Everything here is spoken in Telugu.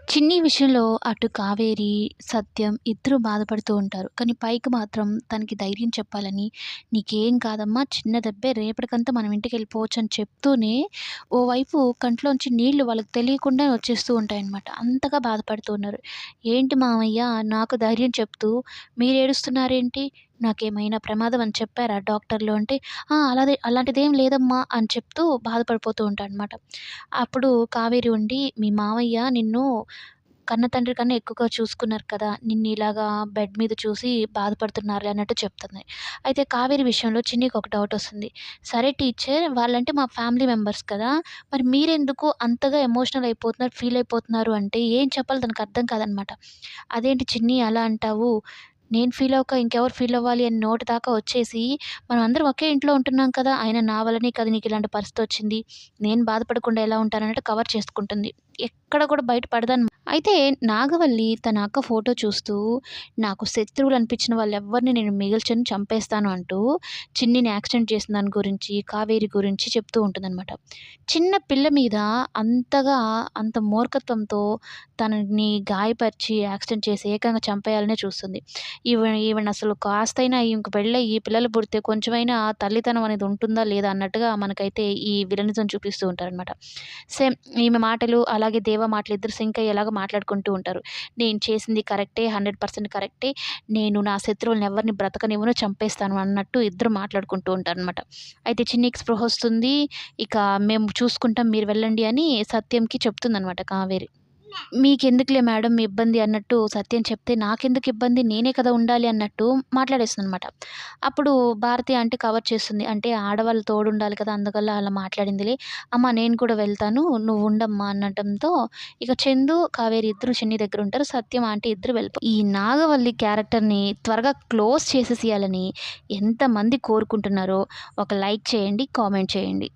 చిన్ని విషయంలో అటు కావేరి, సత్యం ఇద్దరూ బాధపడుతూ ఉంటారు. కానీ పైకి మాత్రం తనకి ధైర్యం చెప్పాలని, "నీకేం కాదమ్మా చిన్న దెబ్బే రేపటికంతా మనం ఇంటికెళ్ళిపోవచ్చని" చెప్తూనే ఓవైపు కంట్లోంచి నీళ్లు వాళ్ళకి తెలియకుండానే వచ్చేస్తూ ఉంటాయన్నమాట. అంతగా బాధపడుతూ ఉన్నారు. "ఏంటి మామయ్య నాకు ధైర్యం చెప్తూ మీరేడుస్తున్నారేంటి? నాకేమైనా ప్రమాదం అని చెప్పారా డాక్టర్లు" అంటే, "ఆ! అలాంటిదేం లేదమ్మా" అని చెప్తూ బాధపడిపోతూ ఉంటాడనమాట. అప్పుడు కావేరి ఉండి, "మీ మావయ్య నిన్ను కన్న తండ్రి కన్నా ఎక్కువగా చూసుకున్నారు కదా! నిన్నిలాగా బెడ్ మీద చూసి బాధపడుతున్నారులే" అన్నట్టు చెప్తుంది. అయితే కావేరి విషయంలో చిన్నికి ఒక డౌటొస్తుంది. "సరే టీచర్ వాళ్ళంటే మా ఫ్యామిలీ మెంబర్స్ కదా! మరి మీరెందుకు అంతగా ఎమోషనల్ అయిపోతున్నారు, ఫీల్ అయిపోతున్నారు" అంటే ఏం చెప్పాలో తనకు అర్థం కాదనమాట. "అదేంటి చిన్ని అలా అంటావు? నేను ఫీల్ అవ్వక ఇంకెవరు ఫీల్ అవ్వాలి" అని నోటి దాకా వచ్చేసి, "మనం అందరం ఒకే ఇంట్లో ఉంటున్నాం కదా! అయినా నా వల్లనే కదా నీకిలాంటి పరిస్థితొచ్చింది. నేను బాధపడకుండా ఎలా ఉంటానన్నట్టు" కవర్ చేసుకుంటుంది. ఎక్కడ కూడా బయట పడదనమాట. అయితే నాగవల్లి తన అక్క ఫోటో చూస్తూ, "నాకు శత్రువులనిపించిన వాళ్ళెవ్వరిని నేను మిగల్చను, చంపేస్తాను" అంటూ చిన్నిని యాక్సిడెంట్ చేసిన దాని గురించి, కావేరి గురించి చెప్తూ ఉంటుందనమాట. చిన్న పిల్ల మీద అంతగా అంత మూర్ఖత్వంతో తనని గాయపరిచి, యాక్సిడెంట్ చేసి ఏకంగా చంపేయాలనే చూస్తుంది. ఈవిడనసలు కాస్తైనా ఈమెకు పెళ్ళయ్యి పిల్లలు పుడితే కొంచెమైనా తల్లితనం అనేది ఉంటుందా లేదా అన్నట్టుగా మనకైతే ఈ విలనిజం చూపిస్తూ ఉంటారనమాట. సేమ్ ఈమె మాటలు, అలాగే దేవ మాటలు ఇద్దరు సింక్ అయ్యేలాగా మాట్లాడుకుంటూ ఉంటారు. "నేను చేసింది కరెక్టే, 100% కరెక్టే. నేను నా శత్రువులని ఎవరిని బ్రతకనివ్వను, చంపేస్తాను" అన్నట్టు ఇద్దరు మాట్లాడుకుంటూ ఉంటారనమాట. అయితే చిన్నికి స్పృహొస్తుంది. ఇక "మేము చూసుకుంటాం, మీరు వెళ్ళండి" అని సత్యంకి చెప్తుందనమాట కావేరి. "మీకెందుకులే మేడం మీ ఇబ్బంది" అన్నట్టు సత్యం చెప్తే, "నాకెందుకు ఇబ్బంది? నేనే కదా ఉండాలి" అన్నట్టు మాట్లాడేస్తుందనమాట. అప్పుడు భారతి ఆంటీ కవర్ చేస్తుంది. "అంటే ఆడవాళ్ళు తోడుండాలి కదా! అందువల్ల అలా మాట్లాడిందిలే. అమ్మ నేను కూడా వెళ్తాను. నువ్వు ఉండమ్మా" అనటంతో ఇక చందు, కావేరి ఇద్దరు చిన్ని దగ్గర ఉంటారు. సత్యం ఆంటీ ఇద్దరు ఈ నాగవల్లి క్యారెక్టర్‌ని త్వరగా క్లోజ్ చేసేసేయాలని ఎంతమంది కోరుకుంటున్నారో ఒక లైక్ చేయండి, కామెంట్ చేయండి.